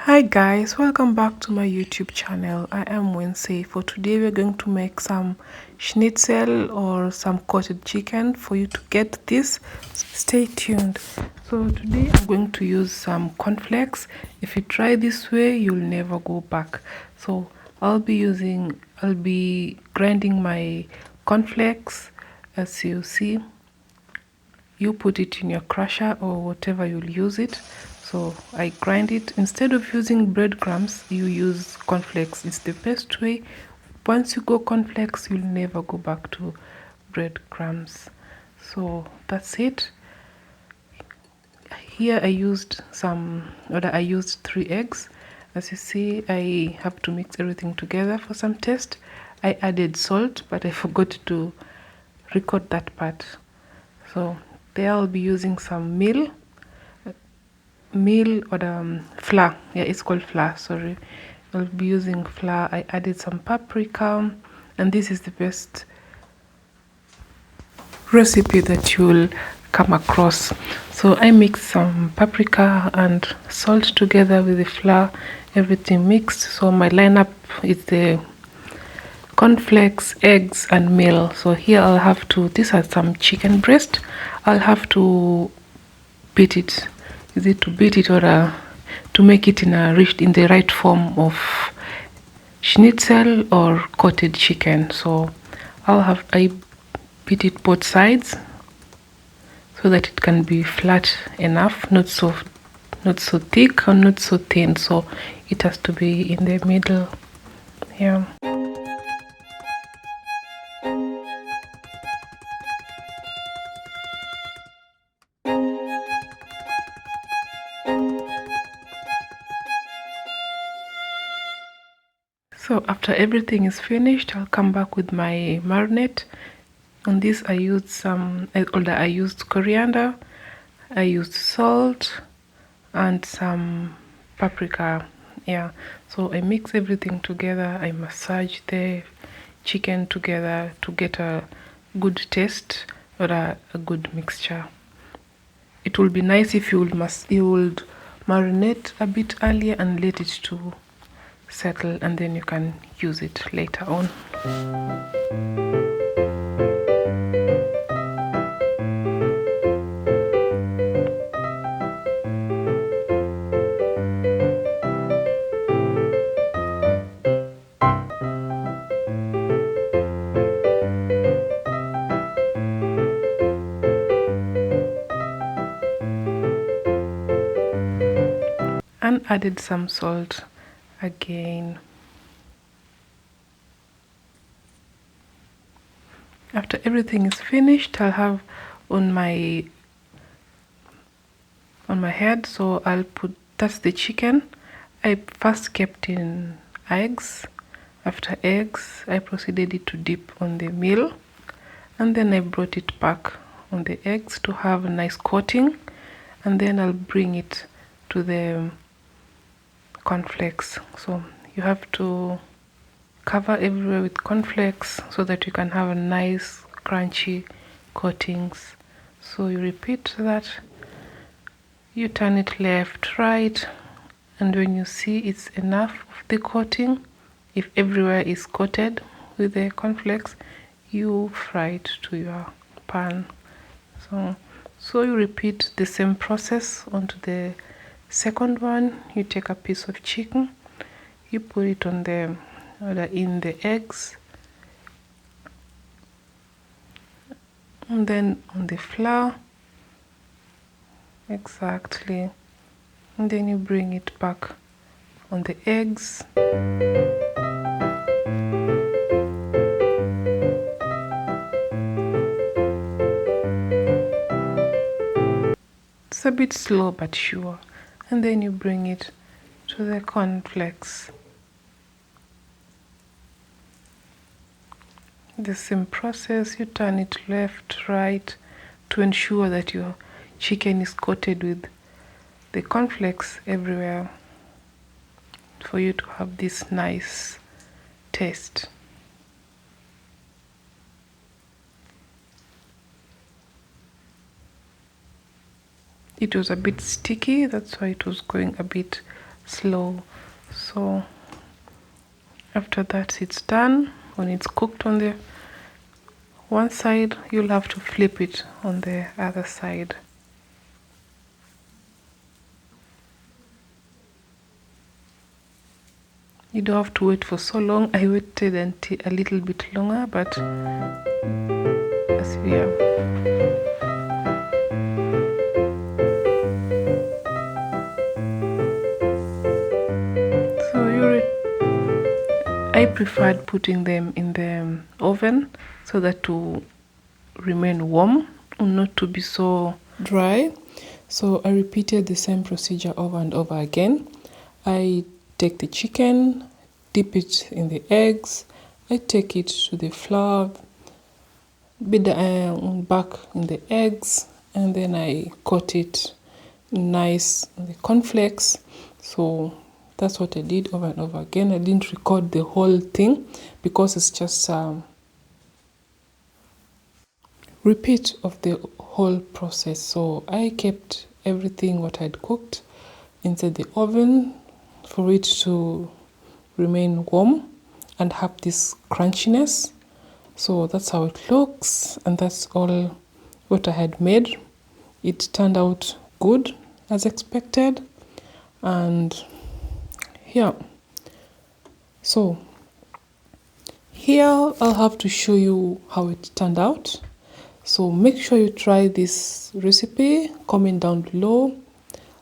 Hi guys, welcome back to my YouTube channel. I am Wednesday. For today we're going to make some schnitzel or some coated chicken. For you to get this, stay tuned. So today I'm going to use some cornflakes. If you try this way, you'll never go back. So I'll be grinding my cornflakes. As you see, you put it in your crusher or whatever you'll use it. So I grind it. Instead of using breadcrumbs, you use cornflakes. It's the best way. Once you go cornflakes, you'll never go back to breadcrumbs. So that's it. Here I used 3 eggs. As you see, I have to mix everything together for some taste. I added salt, but I forgot to record that part. So there I'll be using some meal or flour. Yeah, it's called flour, sorry. I'll be using flour. I added some paprika, and this is the best recipe that you'll come across. So I mixed some paprika and salt together with the flour, everything mixed. So my lineup is the cornflakes, eggs, and meal. So here I'll have to, these are some chicken breast. I'll have to beat it. Is it to beat it or to make it in the right form of schnitzel or coated chicken? So I beat it both sides so that it can be flat enough, not so thick or not so thin. So it has to be in the middle. Yeah. So after everything is finished, I'll come back with my marinade. On this I used coriander, I used salt and some paprika. Yeah, so I mix everything together. I massage the chicken together to get a good taste or a good mixture. It will be nice if you would marinate a bit earlier and let it to settle, and then you can use it later on. And added some salt again. After everything is finished, I'll have on my head, so that's the chicken. I first kept in eggs. After eggs, I proceeded to dip on the meal, and then I brought it back on the eggs to have a nice coating, and then I'll bring it to the cornflakes. So you have to cover everywhere with cornflakes so that you can have a nice crunchy coatings. So you repeat that, you turn it left, right, and when you see it's enough of the coating, if everywhere is coated with the cornflakes, you fry it to your pan. So you repeat the same process onto the second one. You take a piece of chicken, you put it on in the eggs, and then on the flour, exactly, and then you bring it back on the eggs. It's a bit slow but sure, and then you bring it to the cornflakes. The same process, you turn it left, right, to ensure that your chicken is coated with the cornflakes everywhere for you to have this nice taste. It was a bit sticky, that's why it was going a bit slow. So after that it's done. When it's cooked on the one side, you'll have to flip it on the other side. You don't have to wait for so long. I waited until a little bit longer, but as we have. So I preferred putting them in the oven so that to remain warm and not to be so dry. So I repeated the same procedure over and over again. I take the chicken, dip it in the eggs, I take it to the flour, beat back in the eggs, and then I coat it nice in the cornflakes. So that's what I did over and over again. I didn't record the whole thing because it's just repeat of the whole process. So I kept everything what I'd cooked inside the oven for it to remain warm and have this crunchiness. So that's how it looks, and that's all what I had made. It turned out good as expected, and yeah, so here I'll have to show you how it turned out. So make sure you try this recipe. Comment down below,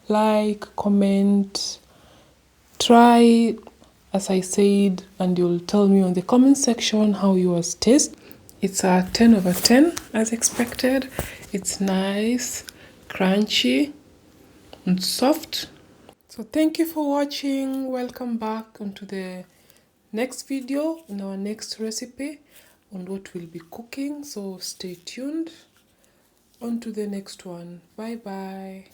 like, comment, try as I said, and you'll tell me on the comment section how yours taste. It's a 10 over 10 as expected. It's nice, crunchy, and soft. So thank you for watching. Welcome back onto the next video in our next recipe on what we'll be cooking. So stay tuned on to the next one. Bye bye.